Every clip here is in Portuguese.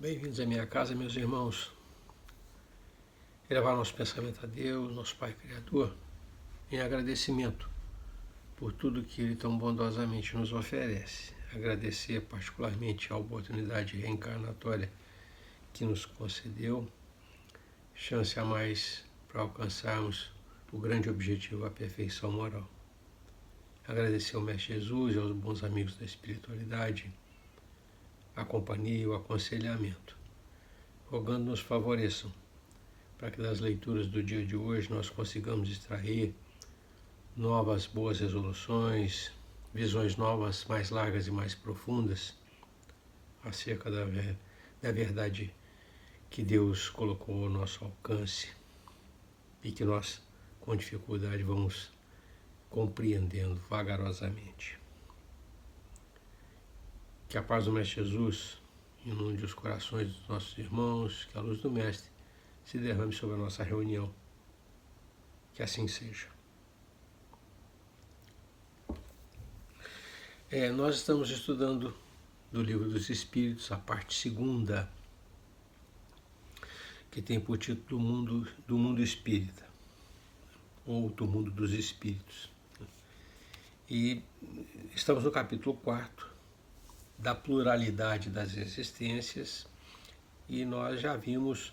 Bem-vindos à minha casa, meus irmãos. Elevar nosso pensamento a Deus, nosso Pai Criador, em agradecimento por tudo que Ele tão bondosamente nos oferece. Agradecer particularmente a oportunidade reencarnatória que nos concedeu, chance a mais para alcançarmos o grande objetivo, a perfeição moral. Agradecer ao Mestre Jesus e aos bons amigos da espiritualidade, a companhia e o aconselhamento, rogando nos favoreçam para que das leituras do dia de hoje nós consigamos extrair novas boas resoluções, visões novas, mais largas e mais profundas acerca da verdade que Deus colocou ao nosso alcance e que nós, com dificuldade, vamos compreendendo vagarosamente. Que a paz do Mestre Jesus inunde os corações dos nossos irmãos, que a luz do Mestre se derrame sobre a nossa reunião. Que assim seja. Nós estamos estudando do Livro dos Espíritos, a parte segunda, que tem por título do mundo espírita, ou do mundo dos espíritos. E estamos no capítulo 4, da pluralidade das existências, e nós já vimos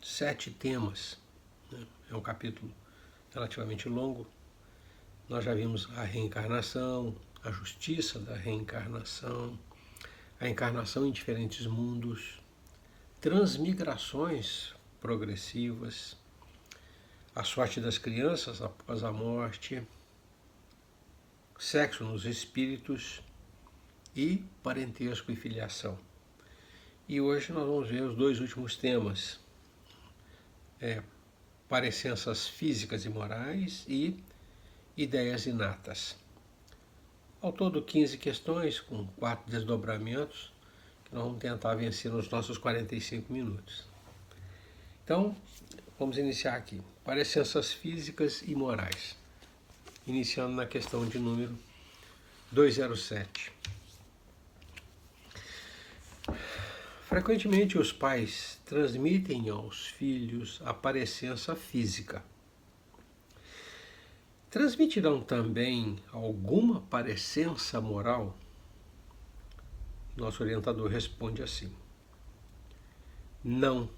7 temas. É um capítulo relativamente longo. Nós já vimos a reencarnação, a justiça da reencarnação, a encarnação em diferentes mundos, transmigrações progressivas, a sorte das crianças após a morte, sexo nos espíritos e parentesco e filiação. E hoje nós vamos ver os 2 últimos temas, parecenças físicas e morais e ideias inatas. Ao todo 15 questões com 4 desdobramentos que nós vamos tentar vencer nos nossos 45 minutos. Então, vamos iniciar aqui. Parecenças físicas e morais. Iniciando na questão de número 207. Frequentemente os pais transmitem aos filhos a parecença física. Transmitirão também alguma parecença moral? Nosso orientador responde assim: não,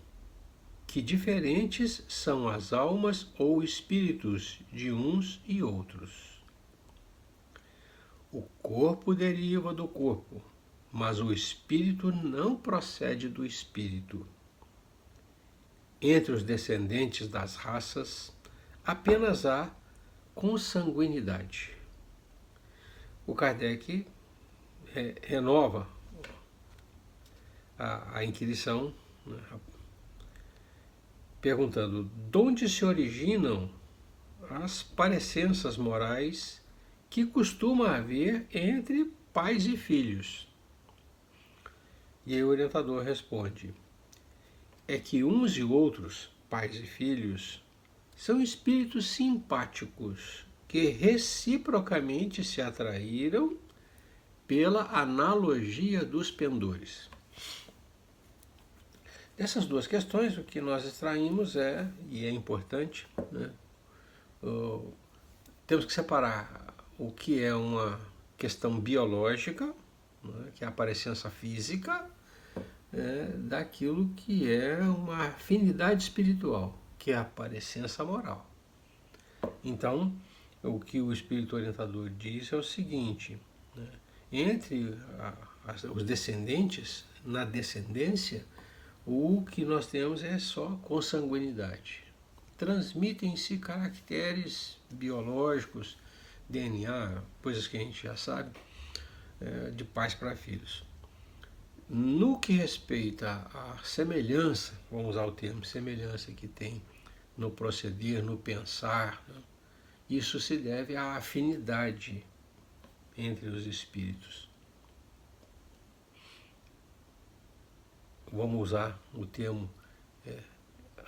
que diferentes são as almas ou espíritos de uns e outros. O corpo deriva do corpo, mas o espírito não procede do espírito. Entre os descendentes das raças, apenas há consanguinidade. O Kardec renova a inquirição, perguntando: de onde se originam as parecenças morais que costuma haver entre pais e filhos? E aí o orientador responde: é que uns e outros, pais e filhos, são espíritos simpáticos que reciprocamente se atraíram pela analogia dos pendores. Dessas 2 questões, o que nós extraímos e é importante, temos que separar o que é uma questão biológica, que é a parecença física, daquilo que é uma afinidade espiritual, que é a parecença moral. Então, o que o espírito orientador diz é o seguinte: entre os descendentes, na descendência, o que nós temos é só consanguinidade. Transmitem-se caracteres biológicos, DNA, coisas que a gente já sabe, de pais para filhos. No que respeita à semelhança, vamos usar o termo semelhança que tem no proceder, no pensar, isso se deve à afinidade entre os espíritos. Vamos usar o termo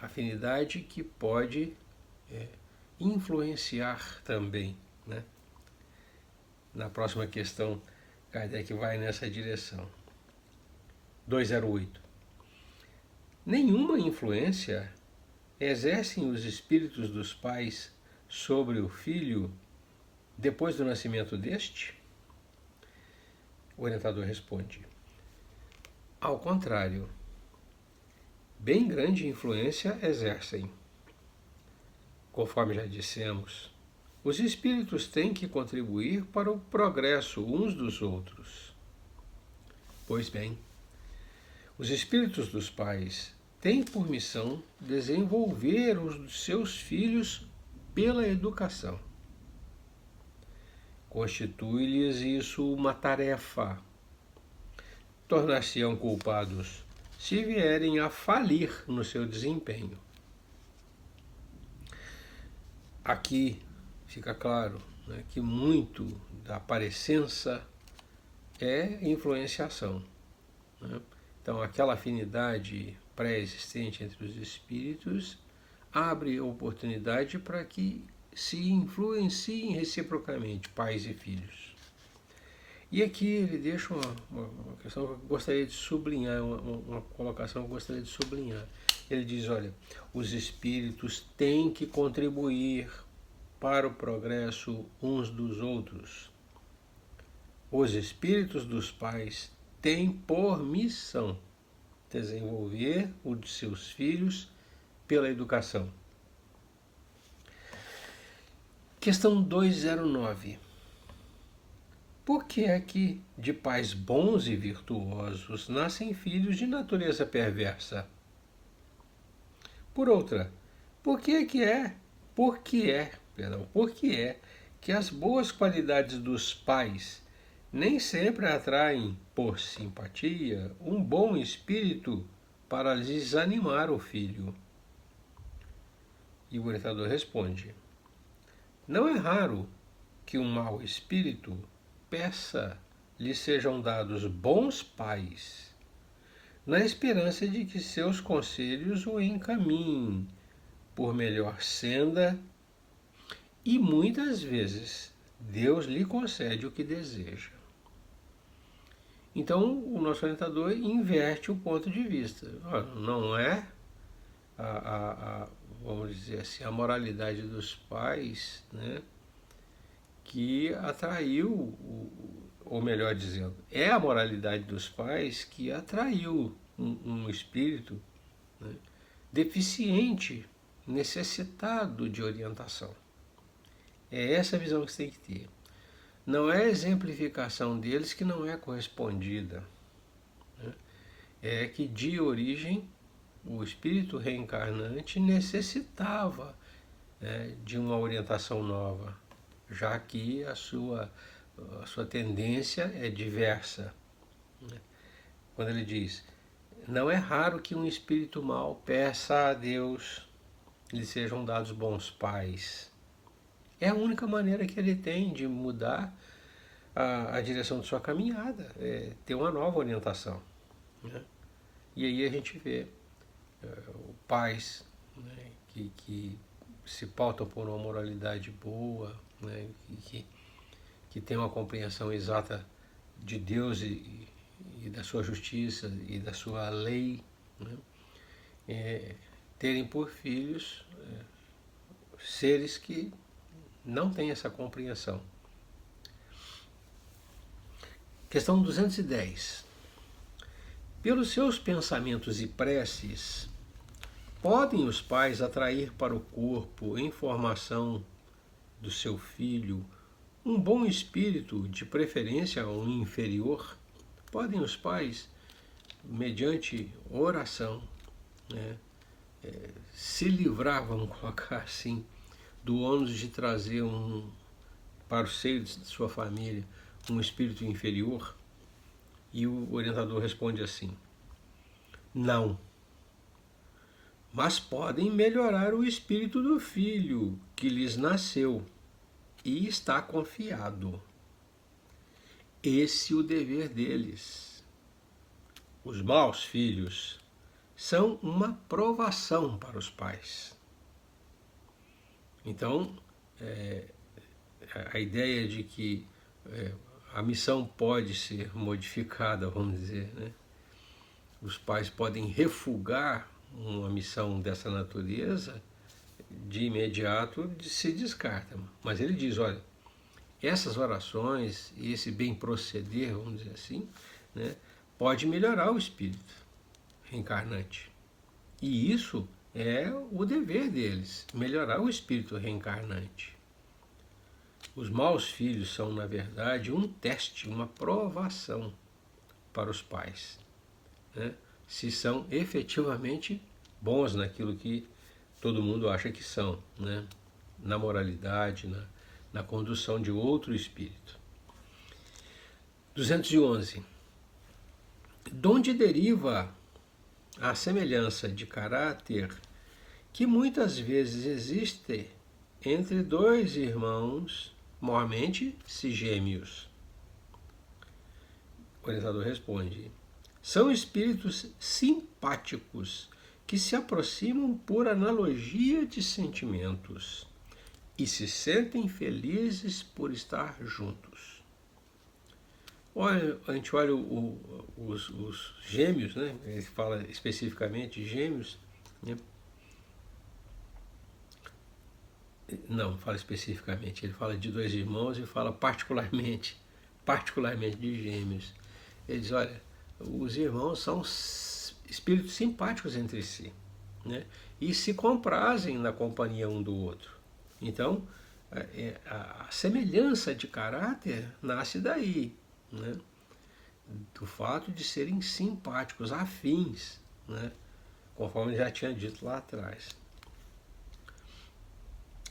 afinidade, que pode influenciar também, Na próxima questão, Kardec vai nessa direção. 208. Nenhuma influência exercem os espíritos dos pais sobre o filho depois do nascimento deste? O orientador responde: ao contrário, bem grande influência exercem. Conforme já dissemos, os espíritos têm que contribuir para o progresso uns dos outros. Pois bem, os espíritos dos pais têm por missão desenvolver os seus filhos pela educação. Constitui-lhes isso uma tarefa. Tornar-se-ão culpados se vierem a falir no seu desempenho. Aqui fica claro, né, que muito da parecença é influenciação, né? Então, aquela afinidade pré-existente entre os espíritos abre oportunidade para que se influenciem reciprocamente pais e filhos. E aqui ele deixa uma questão que eu gostaria de sublinhar, uma colocação que eu gostaria de sublinhar. Ele diz, olha, os espíritos têm que contribuir para o progresso uns dos outros. Os espíritos dos pais têm por missão desenvolver o de seus filhos pela educação. Questão 209. Por que é que de pais bons e virtuosos nascem filhos de natureza perversa? Por outra, por que é que as boas qualidades dos pais nem sempre atraem, por simpatia, um bom espírito para lhes animar o filho? E o orientador responde: não é raro que um mau espírito peça lhe sejam dados bons pais, na esperança de que seus conselhos o encaminhem por melhor senda, e muitas vezes Deus lhe concede o que deseja. Então, o nosso orientador inverte o ponto de vista. Não é vamos dizer assim, a moralidade dos pais, né, que atraiu, ou melhor dizendo, é a moralidade dos pais que atraiu um espírito, né, deficiente, necessitado de orientação. É essa a visão que você tem que ter. Não é a exemplificação deles que não é correspondida, né? É que de origem o espírito reencarnante necessitava, né, de uma orientação nova, já que a sua tendência é diversa, né? Quando ele diz, não é raro que um espírito mau peça a Deus lhe sejam dados bons pais. É a única maneira que ele tem de mudar a direção de sua caminhada, ter uma nova orientação, né? E aí a gente vê pais, né, que se pautam por uma moralidade boa, né, que tem uma compreensão exata de Deus e da sua justiça e da sua lei, né, terem por filhos seres que não têm essa compreensão. Questão 210. Pelos seus pensamentos e preces, podem os pais atrair para o corpo, em formação do seu filho, um bom espírito, de preferência um inferior? Podem os pais, mediante oração, né, se livrar, vamos colocar assim, do ônus de trazer para o seio de sua família um espírito inferior? E o orientador responde assim: não. Mas podem melhorar o espírito do filho que lhes nasceu e está confiado. Esse é o dever deles. Os maus filhos são uma provação para os pais. Então, a ideia de que a missão pode ser modificada, vamos dizer, né? Os pais podem refugar uma missão dessa natureza, de imediato se descarta. Mas ele diz, olha, essas orações e esse bem proceder, vamos dizer assim, né, pode melhorar o espírito reencarnante. E isso é o dever deles, melhorar o espírito reencarnante. Os maus filhos são, na verdade, um teste, uma provação para os pais, né? Se são efetivamente bons naquilo que todo mundo acha que são, né? Na moralidade, na condução de outro espírito. 211. De onde deriva a semelhança de caráter que muitas vezes existe entre dois irmãos mormente gêmeos? O orientador responde: são espíritos simpáticos que se aproximam por analogia de sentimentos e se sentem felizes por estar juntos. Olha, a gente olha os gêmeos, né? Ele fala especificamente gêmeos, né? Não fala especificamente, ele fala de dois irmãos e fala particularmente de gêmeos. Ele diz, olha, os irmãos são espíritos simpáticos entre si, né? E se comprazem na companhia um do outro. Então, a semelhança de caráter nasce daí, né? Do fato de serem simpáticos, afins, né? Conforme já tinha dito lá atrás.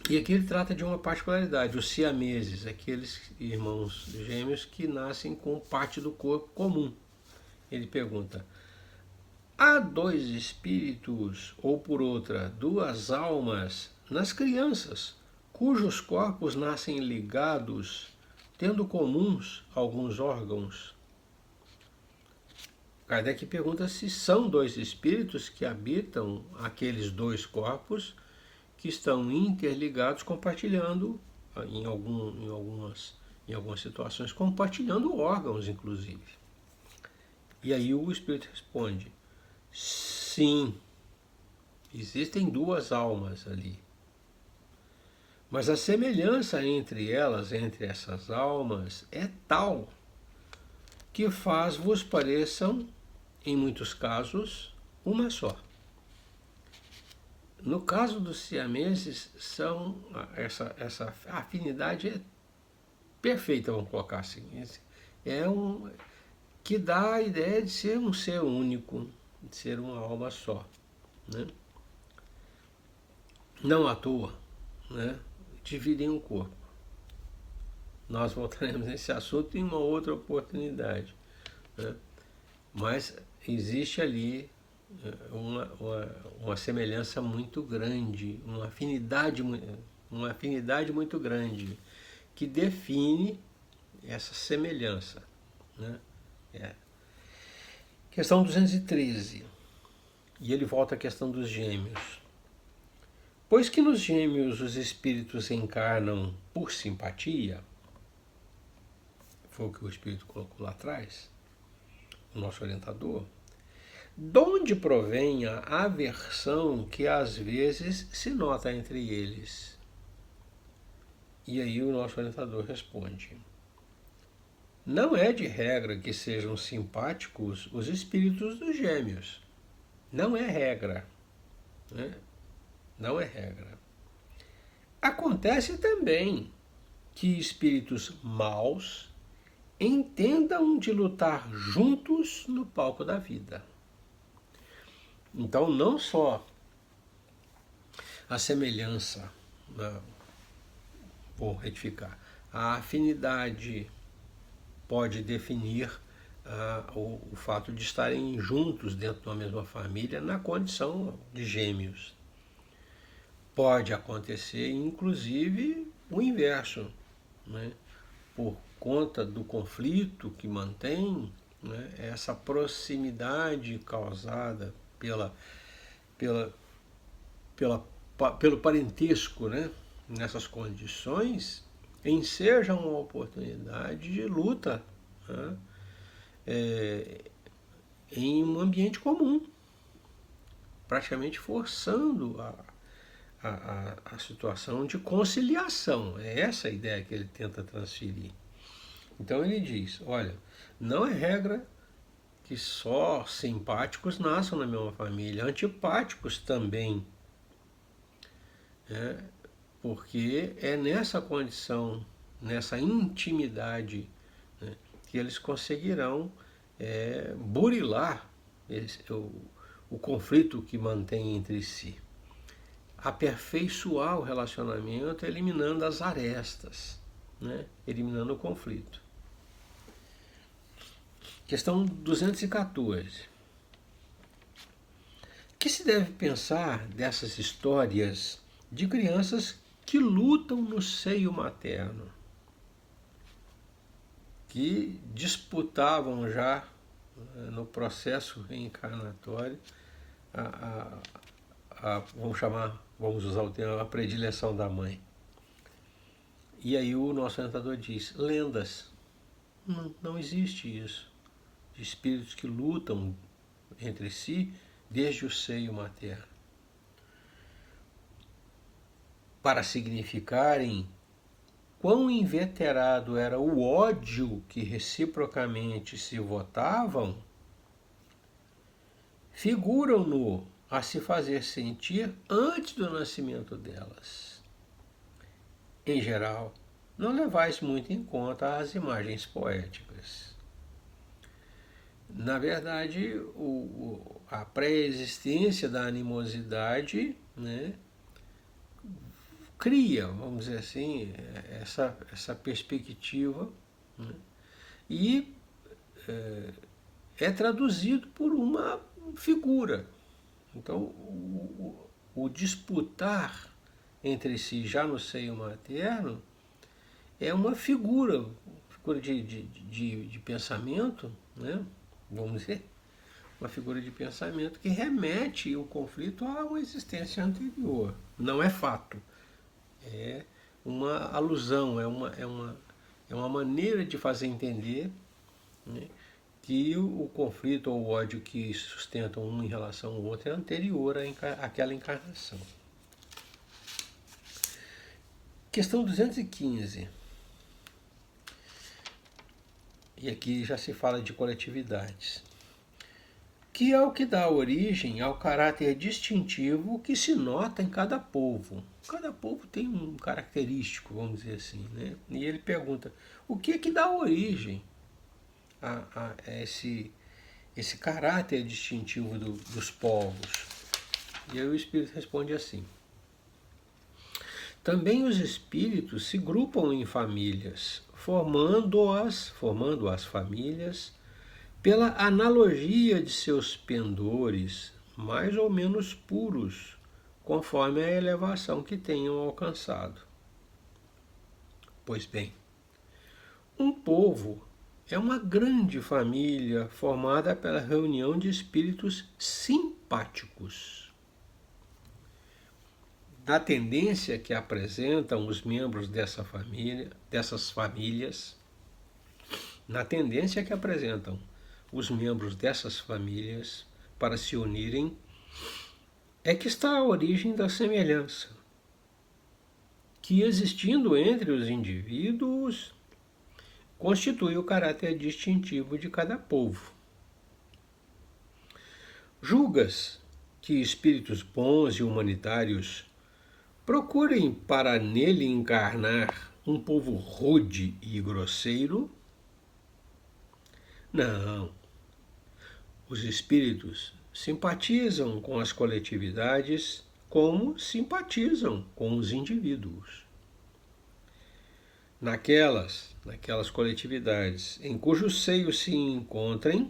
E aqui ele trata de uma particularidade, os siameses, aqueles irmãos gêmeos que nascem com parte do corpo comum. Ele pergunta, há dois espíritos, ou por outra, duas almas, nas crianças, cujos corpos nascem ligados, tendo comuns alguns órgãos? Kardec pergunta se são dois espíritos que habitam aqueles dois corpos que estão interligados, compartilhando, em algumas situações, compartilhando órgãos, inclusive. E aí o espírito responde, sim, existem duas almas ali. Mas a semelhança entre elas, entre essas almas, é tal que faz-vos pareçam, em muitos casos, uma só. No caso dos siameses, essa afinidade é perfeita, vamos colocar assim. Que dá a ideia de ser um ser único, de ser uma alma só, né? Não à toa, né? Dividem o corpo. Nós voltaremos nesse assunto em uma outra oportunidade, né? Mas existe ali uma semelhança muito grande, uma afinidade muito grande, que define essa semelhança, né? Questão 213. E ele volta à questão dos gêmeos. Pois que nos gêmeos os espíritos encarnam por simpatia, foi o que o espírito colocou lá atrás, o nosso orientador, de onde provém a aversão que às vezes se nota entre eles? E aí o nosso orientador responde, não é de regra que sejam simpáticos os espíritos dos gêmeos. Não é regra, né? Não é regra. Acontece também que espíritos maus entendam de lutar juntos no palco da vida. Então, não só a semelhança, vou retificar, a afinidade pode definir o fato de estarem juntos dentro de uma mesma família na condição de gêmeos. Pode acontecer, inclusive, o inverso, né? Por conta do conflito que mantém, né, essa proximidade causada pelo parentesco, né, nessas condições, enseja uma oportunidade de luta, né, em um ambiente comum, praticamente forçando a situação de conciliação. É essa a ideia que ele tenta transferir. Então ele diz, olha, não é regra que só simpáticos nasçam na mesma família, antipáticos também, né? Porque é nessa condição, nessa intimidade, né, que eles conseguirão burilar o conflito que mantém entre si. Aperfeiçoar o relacionamento eliminando as arestas, né, eliminando o conflito. Questão 214. O que se deve pensar dessas histórias de crianças que lutam no seio materno, que disputavam já no processo reencarnatório vamos usar o termo, a predileção da mãe? E aí o nosso orientador diz, lendas. Não existe isso, de espíritos que lutam entre si desde o seio materno, para significarem quão inveterado era o ódio que reciprocamente se votavam, figuram-no a se fazer sentir antes do nascimento delas. Em geral, não levais muito em conta as imagens poéticas. Na verdade, a pré-existência da animosidade, né, cria, vamos dizer assim, essa perspectiva, né, e é traduzido por uma figura. Então, o disputar entre si já no seio materno é uma figura de pensamento, né, vamos dizer, uma figura de pensamento que remete o conflito a uma existência anterior. Não é fato. É uma alusão, é uma maneira de fazer entender, né, que o conflito ou o ódio que sustentam um em relação ao outro é anterior àquela encarnação. Questão 215. E aqui já se fala de coletividades. Que é o que dá origem ao caráter distintivo que se nota em cada povo. Cada povo tem um característico, vamos dizer assim, né? E ele pergunta, o que é que dá origem a esse caráter distintivo dos povos? E aí o Espírito responde assim. Também os espíritos se grupam em famílias, formando as famílias pela analogia de seus pendores, mais ou menos puros, conforme a elevação que tenham alcançado. Pois bem, um povo é uma grande família formada pela reunião de espíritos simpáticos. Na tendência que apresentam os membros dessas famílias, para se unirem, é que está a origem da semelhança, que existindo entre os indivíduos, constitui o caráter distintivo de cada povo. Julgas que espíritos bons e humanitários procurem para nele encarnar um povo rude e grosseiro? Não. Os espíritos simpatizam com as coletividades como simpatizam com os indivíduos. Naquelas coletividades em cujo seio se encontrem,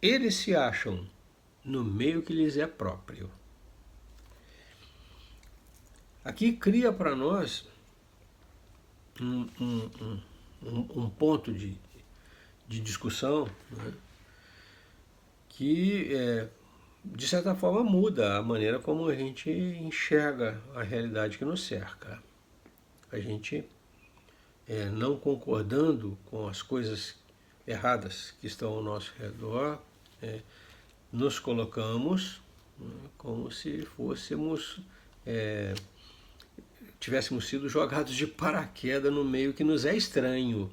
eles se acham no meio que lhes é próprio. Aqui cria para nós um ponto de discussão, né, que, de certa forma, muda a maneira como a gente enxerga a realidade que nos cerca. A gente, não concordando com as coisas erradas que estão ao nosso redor, nos colocamos né? Como se fôssemos, tivéssemos sido jogados de paraquedas no meio que nos é estranho.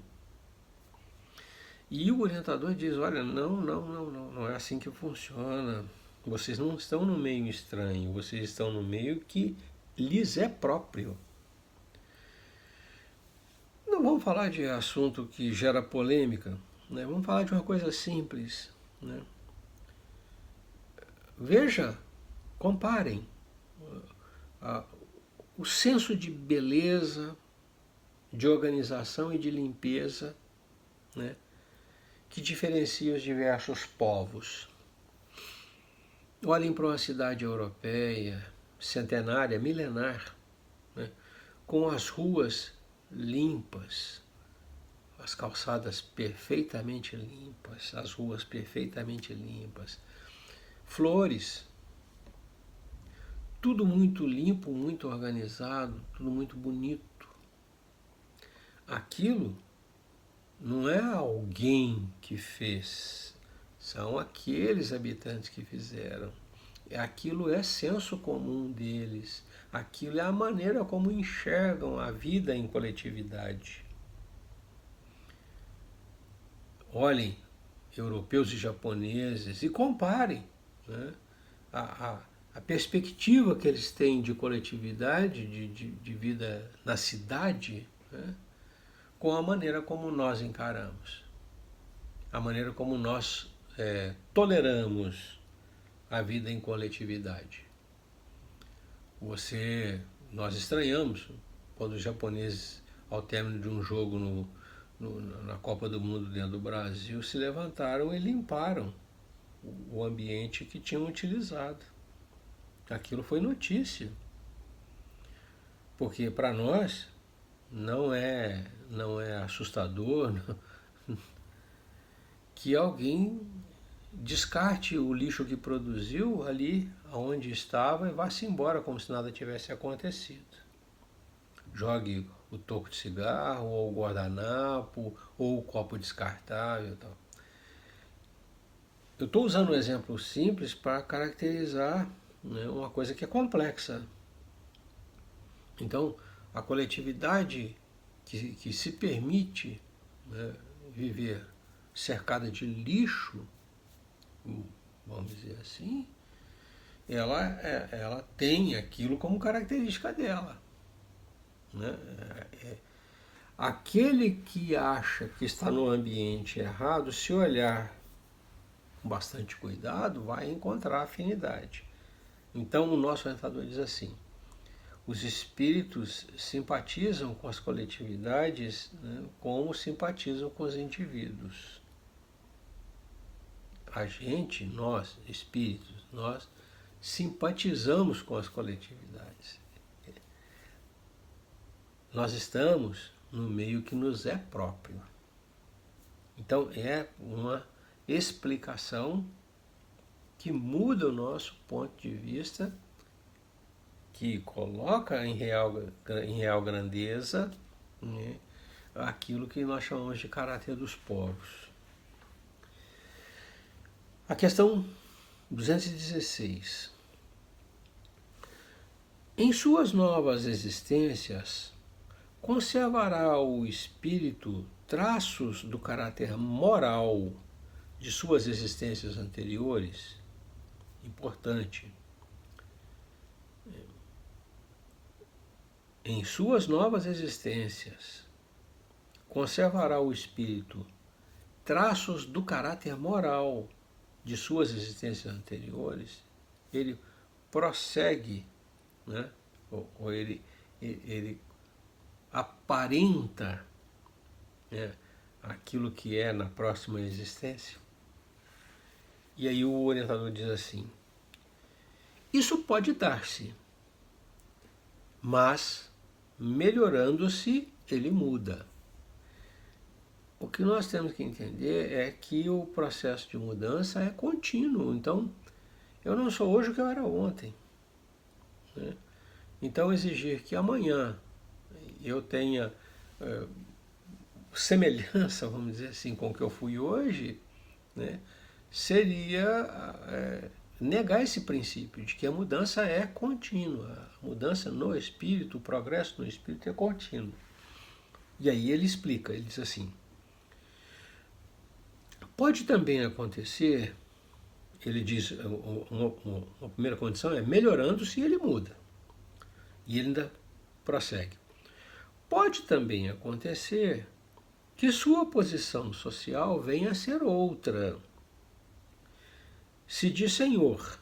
E o orientador diz, olha, não é assim que funciona. Vocês não estão no meio estranho, vocês estão no meio que lhes é próprio. Não vamos falar de assunto que gera polêmica, né? Vamos falar de uma coisa simples, né? Veja, comparem o senso de beleza, de organização e de limpeza, né, que diferencia os diversos povos. Olhem para uma cidade europeia, centenária, milenar, né, com as ruas limpas, as calçadas perfeitamente limpas, as ruas perfeitamente limpas, flores, tudo muito limpo, muito organizado, tudo muito bonito. Aquilo não é alguém que fez, são aqueles habitantes que fizeram. Aquilo é senso comum deles, aquilo é a maneira como enxergam a vida em coletividade. Olhem, europeus e japoneses, e comparem, né, a perspectiva que eles têm de coletividade, de vida na cidade, né, com a maneira como nós encaramos, a maneira como nós toleramos a vida em coletividade. Nós estranhamos quando os japoneses, ao término de um jogo na Copa do Mundo dentro do Brasil, se levantaram e limparam o ambiente que tinham utilizado. Aquilo foi notícia, porque para nós não é assustador que alguém descarte o lixo que produziu ali onde estava e vá-se embora como se nada tivesse acontecido. Jogue o toco de cigarro, ou o guardanapo, ou o copo descartável e tal. Eu estou usando um exemplo simples para caracterizar, né, uma coisa que é complexa. Então, a coletividade que se permite, né, viver cercada de lixo, vamos dizer assim, ela tem aquilo como característica dela, né? Aquele que acha que está no ambiente errado, se olhar com bastante cuidado, vai encontrar afinidade. Então o nosso orientador diz assim, os espíritos simpatizam com as coletividades, né, como simpatizam com os indivíduos. A gente, nós, espíritos, nós simpatizamos com as coletividades. Nós estamos no meio que nos é próprio. Então é uma explicação que muda o nosso ponto de vista, que coloca em real grandeza, né, aquilo que nós chamamos de caráter dos povos. A questão 216. Em suas novas existências, conservará o espírito traços do caráter moral de suas existências anteriores? Importante. Em suas novas existências, conservará o espírito traços do caráter moral de suas existências anteriores? Ele prossegue, né? ou ele aparenta, né, aquilo que é na próxima existência? E aí o orientador diz assim, isso pode dar-se, mas melhorando-se ele muda. O que nós temos que entender é que o processo de mudança é contínuo. Então, eu não sou hoje o que eu era ontem, né? Então, exigir que amanhã eu tenha semelhança, vamos dizer assim, com o que eu fui hoje, né, seria negar esse princípio de que a mudança é contínua. A mudança no espírito, o progresso no espírito é contínuo. E aí ele explica, ele diz assim: pode também acontecer, ele diz, uma primeira condição é melhorando-se e ele muda. E ele ainda prossegue. Pode também acontecer que sua posição social venha a ser outra. Se de senhor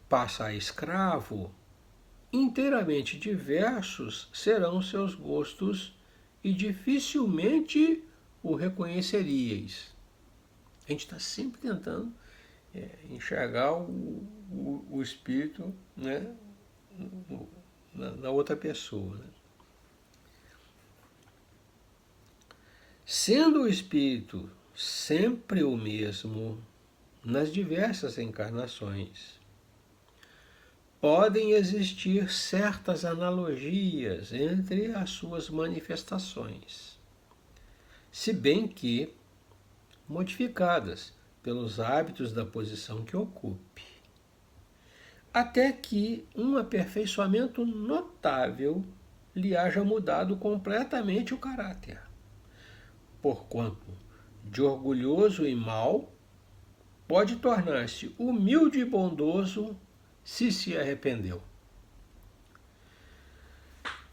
passa a escravo, inteiramente diversos serão seus gostos e dificilmente o reconheceríeis. A gente está sempre tentando enxergar o espírito, né, na outra pessoa. Né? Sendo o espírito sempre o mesmo nas diversas encarnações, podem existir certas analogias entre as suas manifestações, se bem que modificadas pelos hábitos da posição que ocupe, até que um aperfeiçoamento notável lhe haja mudado completamente o caráter, porquanto de orgulhoso e mau pode tornar-se humilde e bondoso se arrependeu.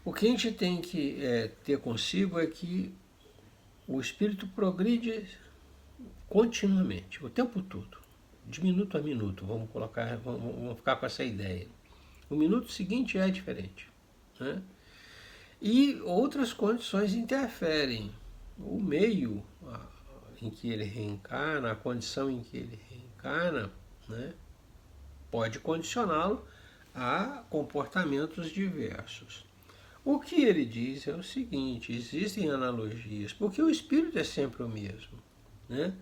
O que a gente tem que ter consigo é que o espírito progride continuamente, o tempo todo, de minuto a minuto. Vamos ficar com essa ideia. O minuto seguinte é diferente, né? E outras condições interferem. O meio em que ele reencarna, a condição em que ele reencarna, né, pode condicioná-lo a comportamentos diversos. O que ele diz é o seguinte: existem analogias, porque o espírito é sempre o mesmo, né?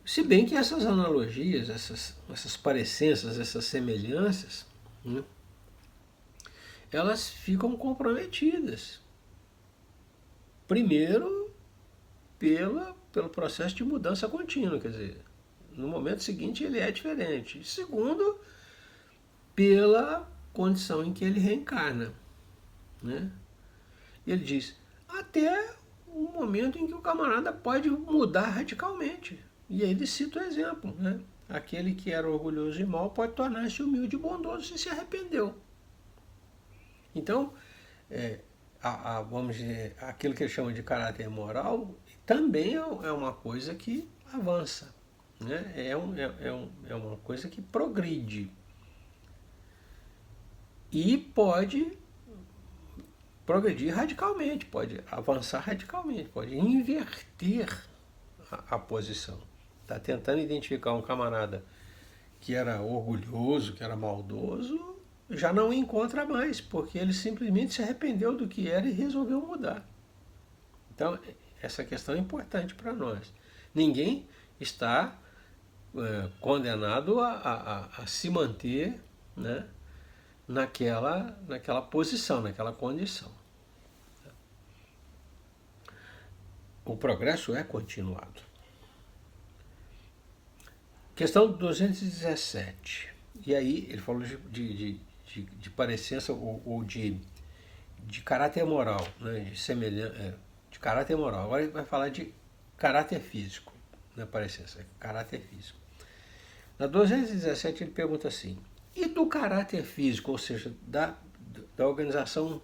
Se bem que essas analogias, essas parecenças, essas semelhanças, né, elas ficam comprometidas. Primeiro, pelo processo de mudança contínua, quer dizer, no momento seguinte ele é diferente. Segundo, pela condição em que ele reencarna. Né? Ele diz, até o momento em que o camarada pode mudar radicalmente. E aí ele cita o exemplo. Né? Aquele que era orgulhoso e mau pode tornar-se humilde e bondoso se arrependeu. Então, vamos dizer, aquilo que ele chama de caráter moral também é uma coisa que avança. Né? É uma coisa que progride. E pode progredir radicalmente, pode avançar radicalmente, pode inverter a posição. Está tentando identificar um camarada que era orgulhoso, que era maldoso, já não encontra mais, porque ele simplesmente se arrependeu do que era e resolveu mudar. Então, essa questão é importante para nós. Ninguém está condenado a se manter, né, naquela posição, naquela condição. O progresso é continuado. Questão 217. E aí ele falou de parecença ou de caráter moral, né, de caráter moral. Agora ele vai falar de caráter físico, na parecença, caráter físico. Na 217 ele pergunta assim: e do caráter físico, ou seja, da organização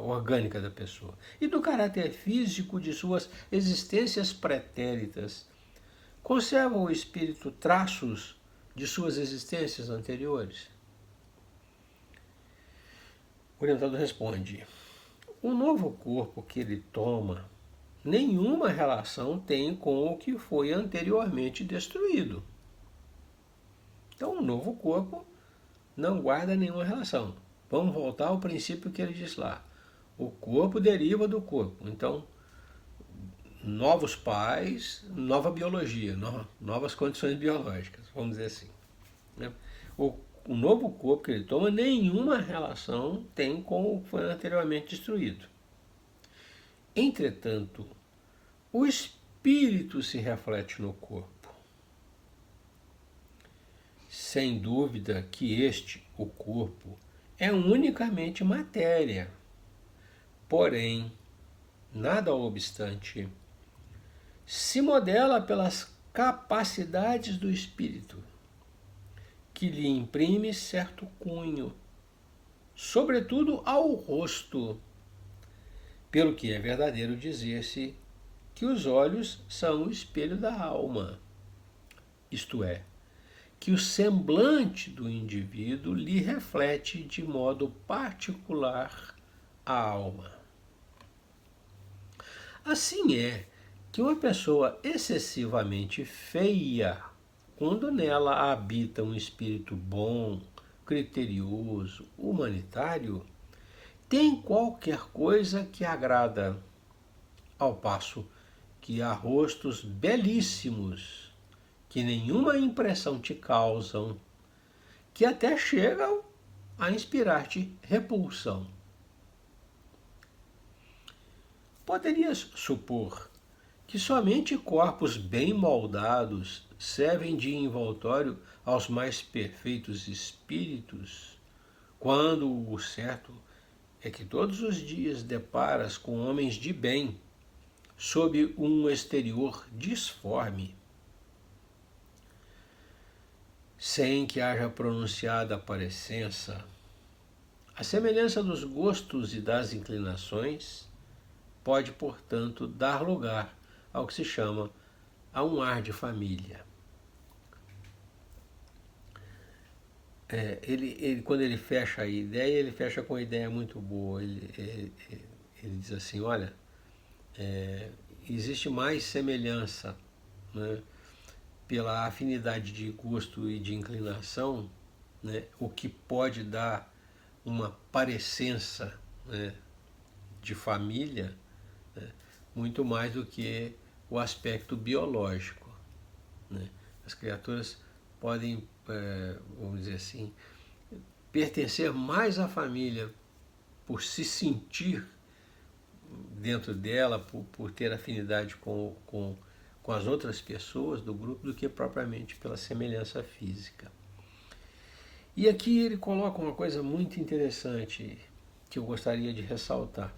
orgânica da pessoa, e do caráter físico de suas existências pretéritas, conserva o espírito traços de suas existências anteriores? O orientador responde: o novo corpo que ele toma nenhuma relação tem com o que foi anteriormente destruído. Então, o novo corpo não guarda nenhuma relação. Vamos voltar ao princípio que ele diz lá. O corpo deriva do corpo. Então, novos pais, nova biologia, novas condições biológicas, vamos dizer assim. O novo corpo que ele toma nenhuma relação tem com o que foi anteriormente destruído. Entretanto, o espírito se reflete no corpo. Sem dúvida que o corpo, é unicamente matéria. Porém, nada obstante, se modela pelas capacidades do espírito, que lhe imprime certo cunho, sobretudo ao rosto, pelo que é verdadeiro dizer-se que os olhos são o espelho da alma, isto é, que o semblante do indivíduo lhe reflete de modo particular a alma. Assim é que uma pessoa excessivamente feia, quando nela habita um espírito bom, criterioso, humanitário, tem qualquer coisa que agrada, ao passo que há rostos belíssimos, que nenhuma impressão te causam, que até chegam a inspirar-te repulsão. Poderias supor que somente corpos bem moldados servem de envoltório aos mais perfeitos espíritos, quando o certo é que todos os dias deparas com homens de bem, sob um exterior disforme, sem que haja pronunciada parecença. A semelhança dos gostos e das inclinações pode, portanto, dar lugar ao que se chama a um ar de família. Quando ele fecha a ideia, ele fecha com uma ideia muito boa. Ele diz assim, olha, existe mais semelhança, né, pela afinidade de gosto e de inclinação, né, o que pode dar uma parecença, né, de família, né, muito mais do que o aspecto biológico, né? As criaturas podem, vamos dizer assim, pertencer mais à família por se sentir dentro dela, por ter afinidade com as outras pessoas do grupo, do que propriamente pela semelhança física. E aqui ele coloca uma coisa muito interessante que eu gostaria de ressaltar.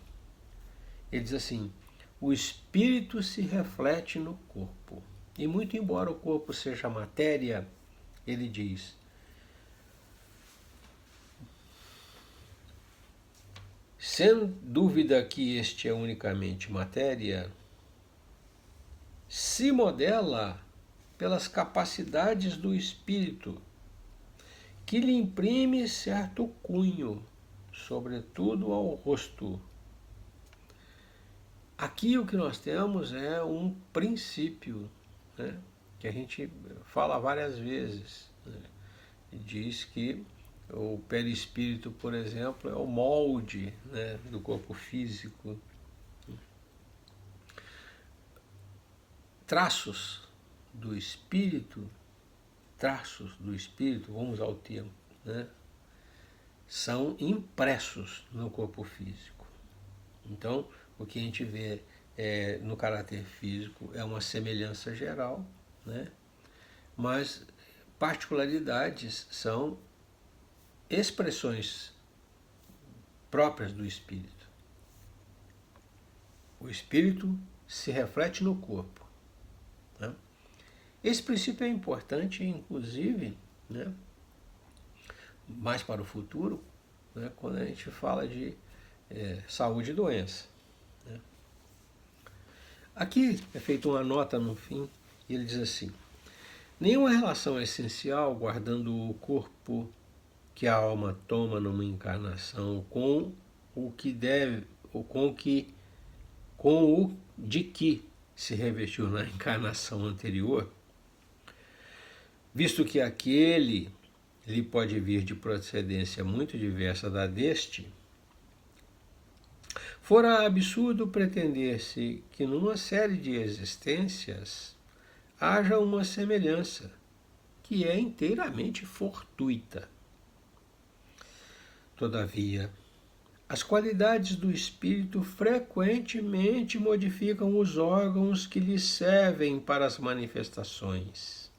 Ele diz assim, o espírito se reflete no corpo. E muito embora o corpo seja matéria, ele diz, sem dúvida que este é unicamente matéria, se modela pelas capacidades do espírito, que lhe imprime certo cunho, sobretudo ao rosto. Aqui o que nós temos é um princípio, né, que a gente fala várias vezes, né, e diz que o perispírito, por exemplo, é o molde, né, do corpo físico. Traços do espírito, vamos ao termo, né, são impressos no corpo físico. Então, o que a gente vê no caráter físico é uma semelhança geral, né? Mas particularidades são expressões próprias do espírito. O espírito se reflete no corpo, né? Esse princípio é importante, inclusive, né, mais para o futuro, né, quando a gente fala de saúde e doença. Né? Aqui é feita uma nota no fim, e ele diz assim, nenhuma relação é essencial guardando o corpo que a alma toma numa encarnação com o que deve, ou com o de que se revestiu na encarnação anterior, visto que aquele lhe pode vir de procedência muito diversa da deste, fora absurdo pretender-se que numa série de existências haja uma semelhança que é inteiramente fortuita. Todavia, as qualidades do espírito frequentemente modificam os órgãos que lhe servem para as manifestações.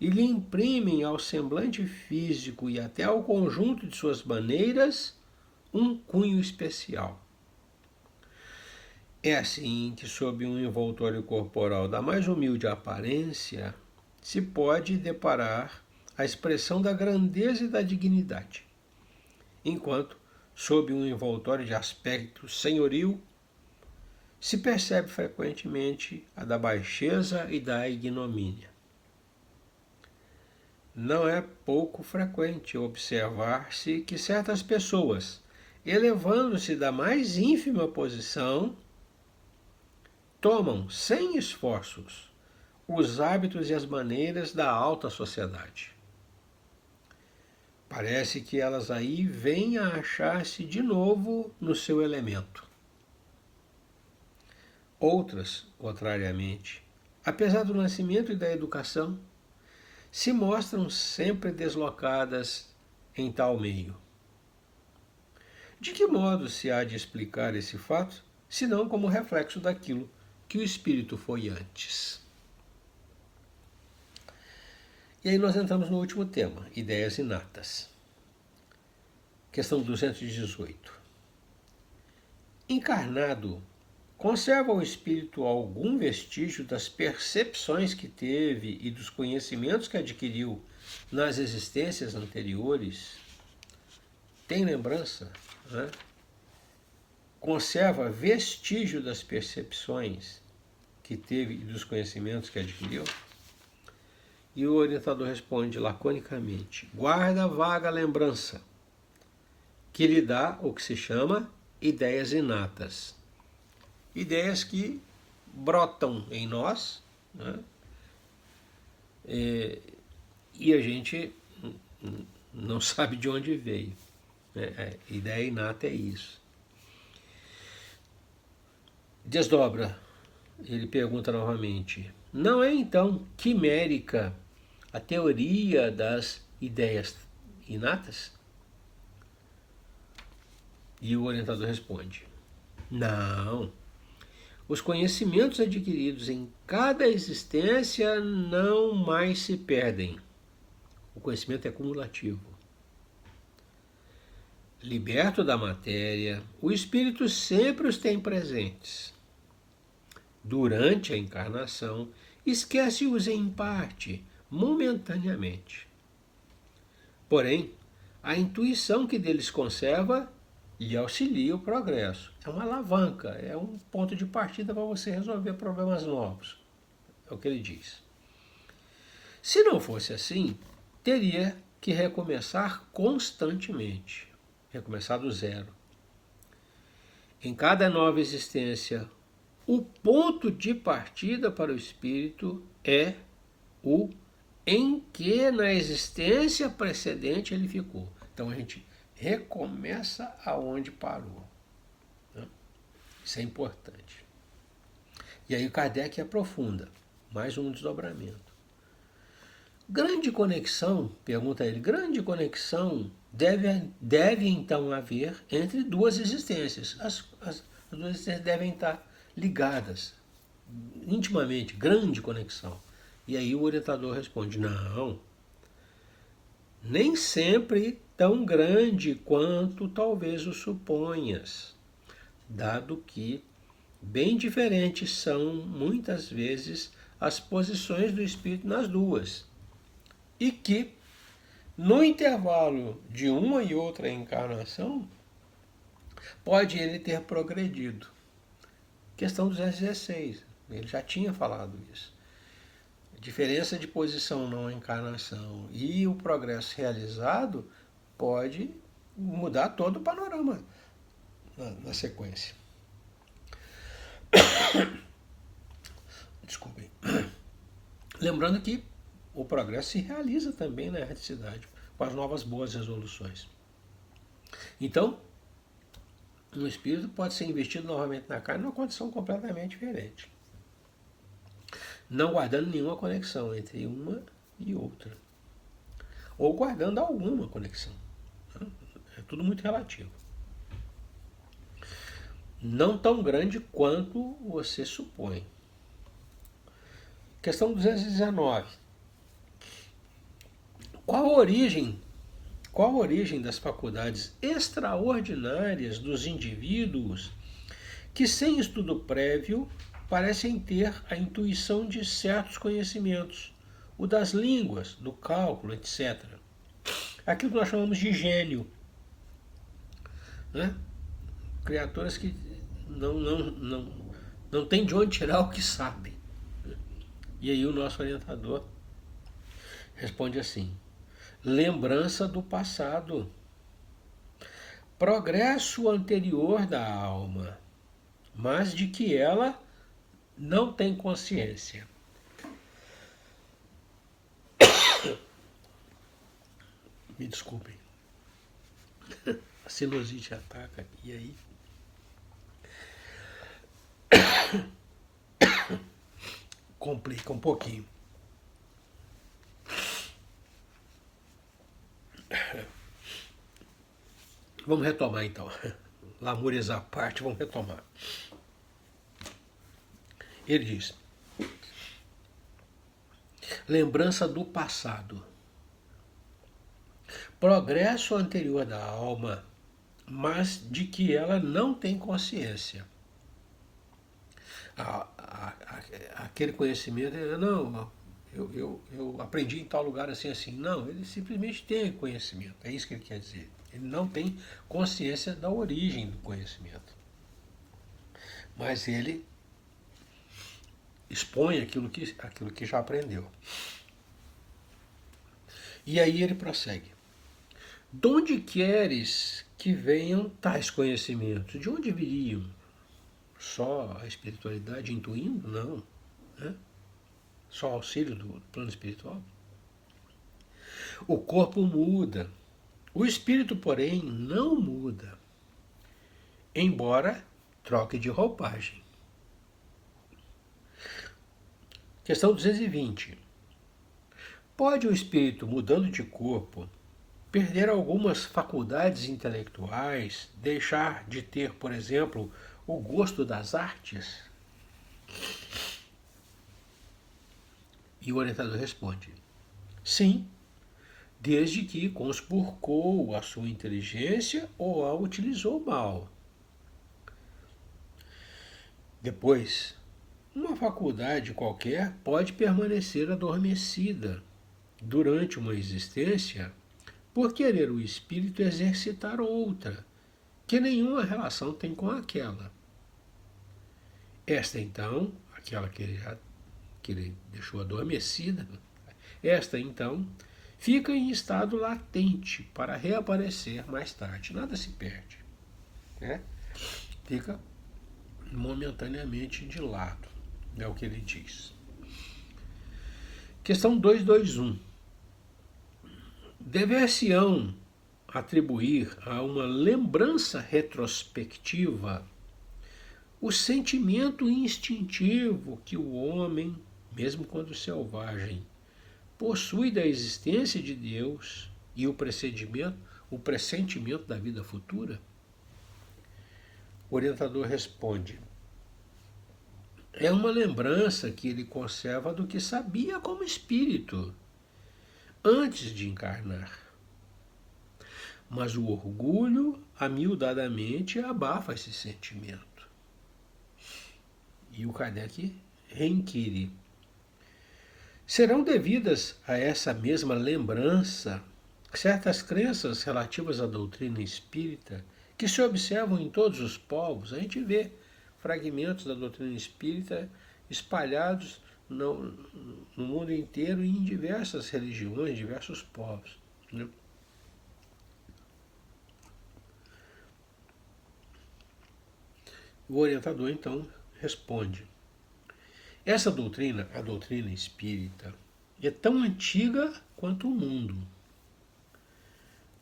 e lhe imprimem ao semblante físico e até ao conjunto de suas maneiras um cunho especial. É assim que, sob um envoltório corporal da mais humilde aparência, se pode deparar a expressão da grandeza e da dignidade, enquanto, sob um envoltório de aspecto senhoril, se percebe frequentemente a da baixeza e da ignomínia. Não é pouco frequente observar-se que certas pessoas, elevando-se da mais ínfima posição, tomam, sem esforços, os hábitos e as maneiras da alta sociedade. Parece que elas aí vêm a achar-se de novo no seu elemento. Outras, contrariamente, apesar do nascimento e da educação, se mostram sempre deslocadas em tal meio. De que modo se há de explicar esse fato, senão como reflexo daquilo que o espírito foi antes? E aí nós entramos no último tema, ideias inatas. Questão 218. Encarnado, conserva o espírito algum vestígio das percepções que teve e dos conhecimentos que adquiriu nas existências anteriores? Tem lembrança? Né? Conserva vestígio das percepções que teve e dos conhecimentos que adquiriu? E o orientador responde laconicamente: guarda vaga lembrança, que lhe dá o que se chama ideias inatas. Ideias que brotam em nós, né? E a gente não sabe de onde veio. Ideia inata é isso. Desdobra, ele pergunta novamente: não é então quimérica a teoria das ideias inatas? E o orientador responde: não. Os conhecimentos adquiridos em cada existência não mais se perdem. O conhecimento é cumulativo. Liberto da matéria, o espírito sempre os tem presentes. Durante a encarnação, esquece-os em parte, momentaneamente. Porém, a intuição que deles conserva lhe auxilia o progresso. É uma alavanca, é um ponto de partida para você resolver problemas novos. É o que ele diz. Se não fosse assim, teria que recomeçar constantemente. Recomeçar do zero. Em cada nova existência, o ponto de partida para o espírito é o em que na existência precedente ele ficou. Então a gente recomeça aonde parou. Isso é importante. E aí o Kardec aprofunda, mais um desdobramento. Grande conexão, pergunta ele, grande conexão deve então haver entre duas existências. As duas existências devem estar ligadas intimamente, grande conexão. E aí o orientador responde: não, nem sempre tão grande quanto talvez o suponhas, dado que bem diferentes são muitas vezes as posições do espírito nas duas, e que no intervalo de uma e outra encarnação pode ele ter progredido. Questão 216, ele já tinha falado isso. A diferença de posição na encarnação e o progresso realizado pode mudar todo o panorama na sequência. Desculpem. Lembrando que o progresso se realiza também na erraticidade, com as novas boas resoluções. Então, o espírito pode ser investido novamente na carne numa condição completamente diferente, não guardando nenhuma conexão entre uma e outra, ou guardando alguma conexão. É tudo muito relativo. Não tão grande quanto você supõe. Questão 219. Qual a origem? Qual a origem das faculdades extraordinárias dos indivíduos que, sem estudo prévio, parecem ter a intuição de certos conhecimentos, o das línguas, do cálculo, etc. Aquilo que nós chamamos de gênio, né? Criaturas que não tem de onde tirar o que sabem. E aí o nosso orientador responde assim: lembrança do passado, progresso anterior da alma, mas de que ela não tem consciência. Me desculpem. A sinusite ataca e aí complica um pouquinho. Vamos retomar então. Lamúrias à parte, vamos retomar. Ele diz: lembrança do passado, progresso anterior da alma, mas de que ela não tem consciência. Aquele conhecimento, não, eu aprendi em tal lugar assim, assim. Não, ele simplesmente tem conhecimento, é isso que ele quer dizer. Ele não tem consciência da origem do conhecimento. Mas ele expõe aquilo que já aprendeu. E aí ele prossegue: de onde queres que venham tais conhecimentos? De onde viriam? Só a espiritualidade intuindo? Não. Né? Só auxílio do plano espiritual? O corpo muda. O espírito, porém, não muda, embora troque de roupagem. Questão 220. Pode o espírito, mudando de corpo, perder algumas faculdades intelectuais, deixar de ter, por exemplo, o gosto das artes? E o orientador responde: sim, desde que conspurcou a sua inteligência ou a utilizou mal. Depois, uma faculdade qualquer pode permanecer adormecida durante uma existência por querer o espírito exercitar outra, que nenhuma relação tem com aquela. Esta, então, aquela que ele deixou adormecida, esta, então, fica em estado latente para reaparecer mais tarde. Nada se perde. Né? Fica momentaneamente de lado, é o que ele diz. Questão 221. Dever-se-ão atribuir a uma lembrança retrospectiva o sentimento instintivo que o homem, mesmo quando selvagem, possui da existência de Deus e o pressentimento da vida futura? O orientador responde: é uma lembrança que ele conserva do que sabia como espírito antes de encarnar. Mas o orgulho, amiudadamente, abafa esse sentimento. E o Kardec reinquire: serão devidas a essa mesma lembrança certas crenças relativas à doutrina espírita que se observam em todos os povos? A gente vê fragmentos da doutrina espírita espalhados no mundo inteiro e em diversas religiões, diversos povos. Né? O orientador, então, responde: essa doutrina, a doutrina espírita, é tão antiga quanto o mundo.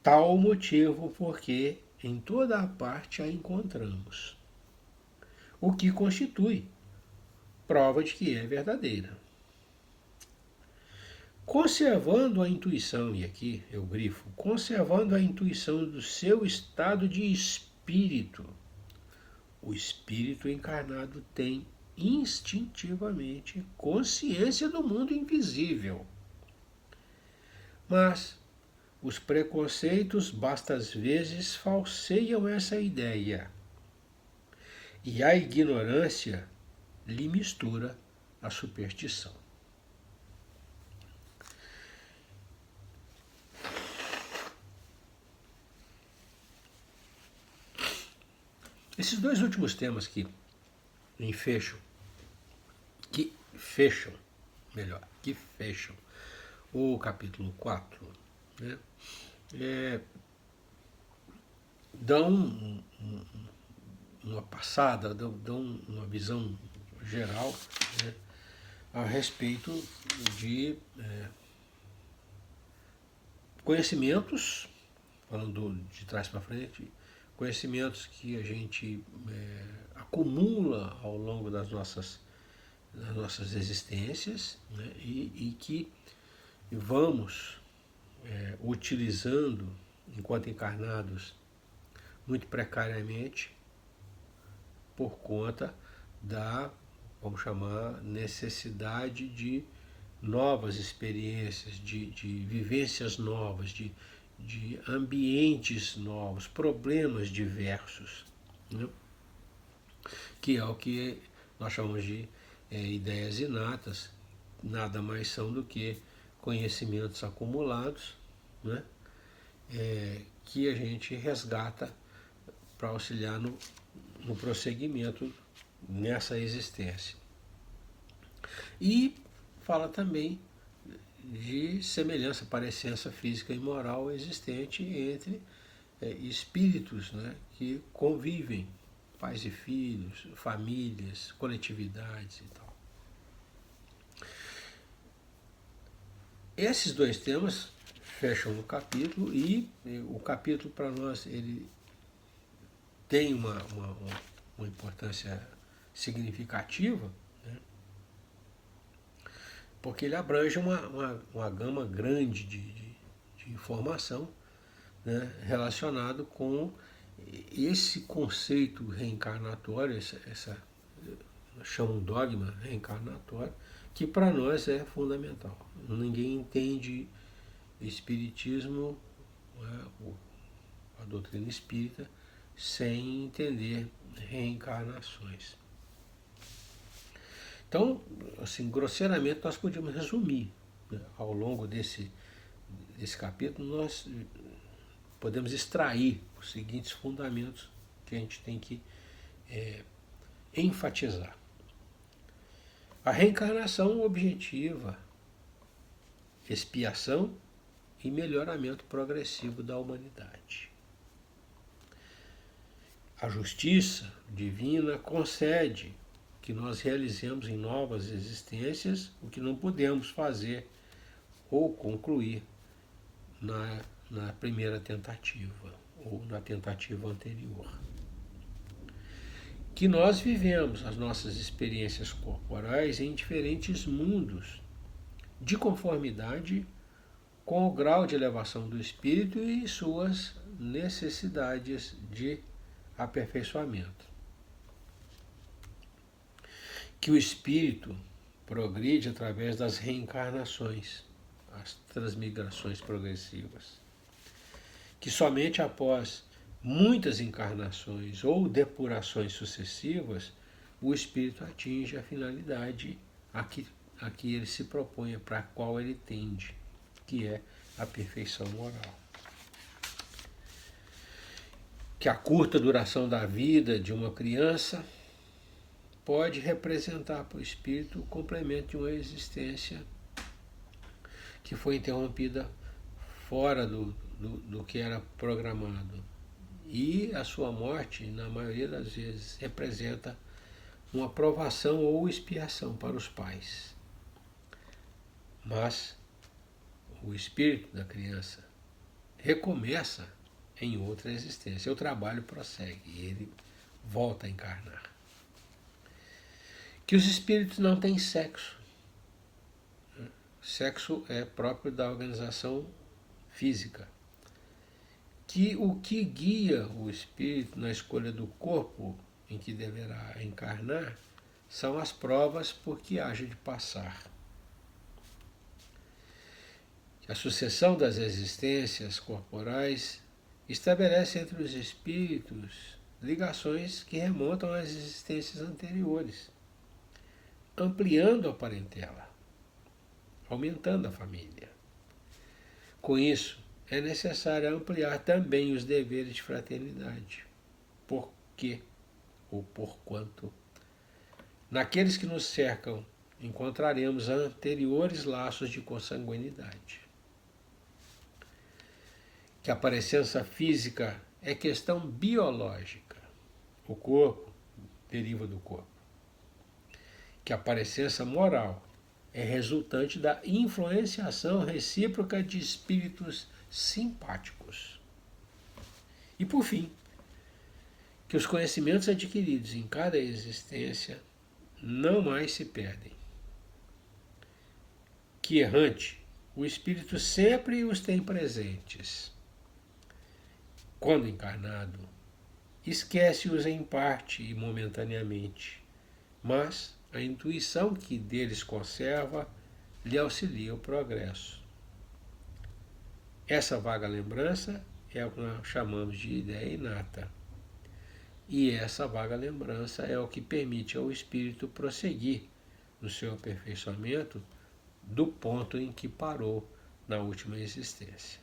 Tal o motivo porque em toda a parte a encontramos, o que constitui prova de que é verdadeira. Conservando a intuição, e aqui eu grifo, conservando a intuição do seu estado de espírito, o espírito encarnado tem instintivamente consciência do mundo invisível. Mas os preconceitos, bastas vezes, falseiam essa ideia. E a ignorância lhe mistura a superstição. Esses dois últimos temas que fecham o capítulo 4, né, dão uma passada, dão uma visão geral, né, a respeito de conhecimentos, falando de trás para frente, conhecimentos que a gente acumula ao longo das nossas existências, né, e que vamos utilizando enquanto encarnados muito precariamente por conta da, vamos chamar, necessidade de novas experiências, de vivências novas, de ambientes novos, problemas diversos, né? Que é o que nós chamamos de ideias inatas, nada mais são do que conhecimentos acumulados, né? Que a gente resgata para auxiliar no prosseguimento nessa existência. E fala também de semelhança, parecença física e moral existente entre espíritos, né, que convivem, pais e filhos, famílias, coletividades e tal. Esses dois temas fecham o capítulo e o capítulo para nós ele tem uma importância significativa, né, porque ele abrange uma gama grande de informação, né, relacionado com esse conceito reencarnatório, chama um dogma reencarnatório, que para nós é fundamental. Ninguém entende espiritismo, a doutrina espírita, sem entender reencarnações. Então, assim, grosseiramente, nós podemos resumir, né, ao longo desse capítulo, nós podemos extrair os seguintes fundamentos que a gente tem que enfatizar. A reencarnação objetiva, expiação e melhoramento progressivo da humanidade. A justiça divina concede que nós realizemos em novas existências o que não podemos fazer ou concluir na primeira tentativa ou na tentativa anterior. Que nós vivemos as nossas experiências corporais em diferentes mundos, de conformidade com o grau de elevação do espírito e suas necessidades de aperfeiçoamento. Que o espírito progride através das reencarnações, as transmigrações progressivas. Que somente após muitas encarnações ou depurações sucessivas, o espírito atinge a finalidade a que ele se propõe, para a qual ele tende, que é a perfeição moral. Que a curta duração da vida de uma criança pode representar para o espírito o complemento de uma existência que foi interrompida fora do que era programado. E a sua morte, na maioria das vezes, representa uma provação ou expiação para os pais. Mas o espírito da criança recomeça em outra existência. O trabalho prossegue e ele volta a encarnar. Que os espíritos não têm sexo. Sexo é próprio da organização física. Que o que guia o espírito na escolha do corpo em que deverá encarnar são as provas por que haja de passar. A sucessão das existências corporais estabelece entre os espíritos ligações que remontam às existências anteriores, ampliando a parentela, aumentando a família. Com isso, é necessário ampliar também os deveres de fraternidade. Porque, ou porquanto, naqueles que nos cercam encontraremos anteriores laços de consanguinidade. Que a parecença física é questão biológica. O corpo deriva do corpo. Que a parecença moral é resultante da influenciação recíproca de espíritos simpáticos. E por fim, que os conhecimentos adquiridos em cada existência não mais se perdem. Que errante, o espírito sempre os tem presentes. Quando encarnado, esquece-os em parte e momentaneamente, mas a intuição que deles conserva lhe auxilia o progresso. Essa vaga lembrança é o que nós chamamos de ideia inata. E essa vaga lembrança é o que permite ao espírito prosseguir no seu aperfeiçoamento do ponto em que parou na última existência.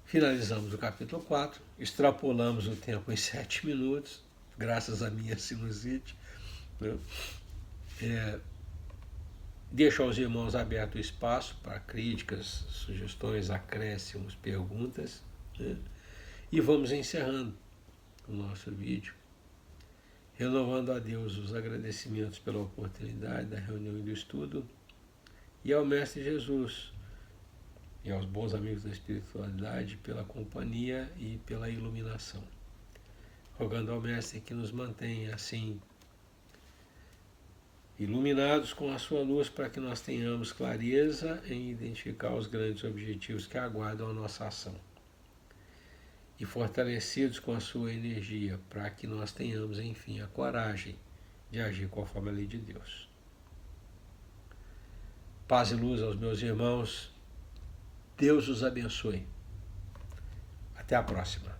Finalizamos o capítulo 4, extrapolamos o tempo em 7 minutos, graças à minha sinusite. Deixo aos irmãos aberto o espaço para críticas, sugestões, acréscimos, perguntas. E vamos encerrando o nosso vídeo, renovando a Deus os agradecimentos pela oportunidade da reunião e do estudo, e ao Mestre Jesus e aos bons amigos da espiritualidade pela companhia e pela iluminação. Rogando ao Mestre que nos mantenha assim iluminados com a sua luz, para que nós tenhamos clareza em identificar os grandes objetivos que aguardam a nossa ação. E fortalecidos com a sua energia, para que nós tenhamos, enfim, a coragem de agir conforme a lei de Deus. Paz e luz aos meus irmãos. Deus os abençoe. Até a próxima.